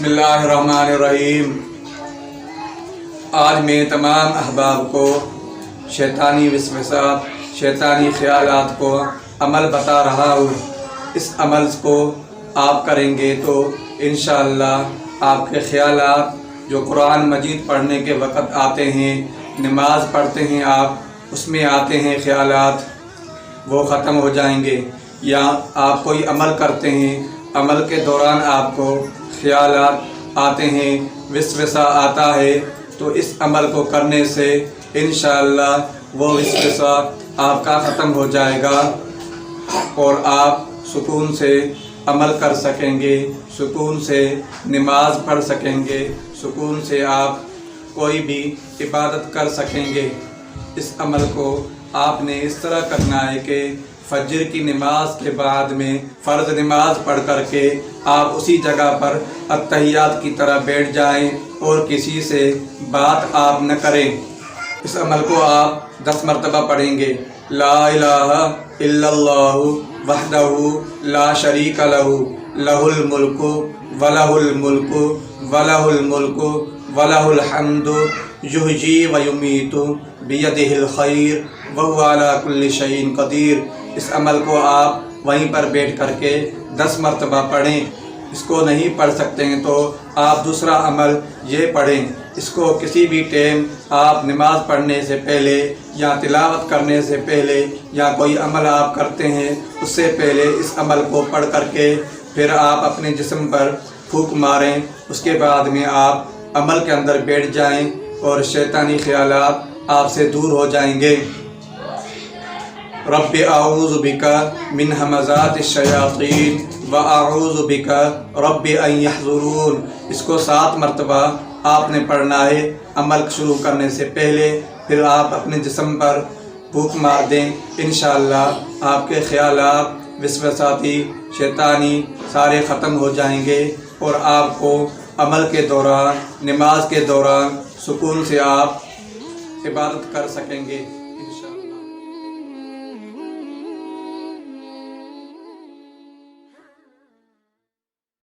बिस्मिल्लाहिर्रहमानिर्रहीम। आज मैं तमाम अहबाब को शैतानी वसवसात, शैतानी ख़यालात को अमल बता रहा हूँ। इस अमल को आप करेंगे तो इंशाअल्लाह आपके ख़यालात जो कुरान मजीद पढ़ने के वक़्त आते हैं, नमाज पढ़ते हैं आप, उसमें आते हैं ख़यालात, वो ख़त्म हो जाएंगे। या आप कोई अमल करते हैं, अमल के दौरान आपको ख़यालात आते हैं, विसवसा आता है, तो इस अमल को करने से इंशाअल्लाह वो विसवसा आपका ख़त्म हो जाएगा और आप सुकून से अमल कर सकेंगे, सुकून से नमाज पढ़ सकेंगे, सुकून से आप कोई भी इबादत कर सकेंगे। इस अमल को आपने इस तरह करना है कि फजर की नमाज के बाद में फ़र्ज़ नमाज पढ़ करके आप उसी जगह पर अत्तहियात की तरह बैठ जाएं और किसी से बात आप न करें। इस अमल को आप 10 मरतबा पढ़ेंगे। ला इलाहा इल्लल्लाहु वहदहु ला शरीका लहु लहुल मुल्कु वलहुल मुल्कु वलहुल मुल्कु वलहुल हम्दु युहयी व युमीतु बियदिहिल खैर वहुवा अला कुल्लि शैइन कदीर। इस अमल को आप वहीं पर बैठ करके 10 मरतबा पढ़ें। इसको नहीं पढ़ सकते हैं तो आप दूसरा अमल ये पढ़ें। इसको किसी भी टाइम आप नमाज पढ़ने से पहले या तिलावत करने से पहले या कोई अमल आप करते हैं उससे पहले इस अमल को पढ़ करके फिर आप अपने जिस्म पर फूंक मारें। उसके बाद में आप अमल के अंदर बैठ जाएं और शैतानी ख़यालात आपसे दूर हो जाएंगे। रब्बि आऊज़ु बिका मिन हमज़ातिश शयातीन व आऊज़ु बिका रब्बि अन यहज़ुरून। इसको 7 मरतबा आपने पढ़ना है अमल शुरू करने से पहले। फिर आप अपने जिस्म पर फूंक मार दें। इंशाअल्लाह आपके ख़यालात विसवसाती शैतानी सारे ख़त्म हो जाएंगे और आपको अमल के दौरान, नमाज के दौरान सुकून से आप इबादत कर सकेंगे।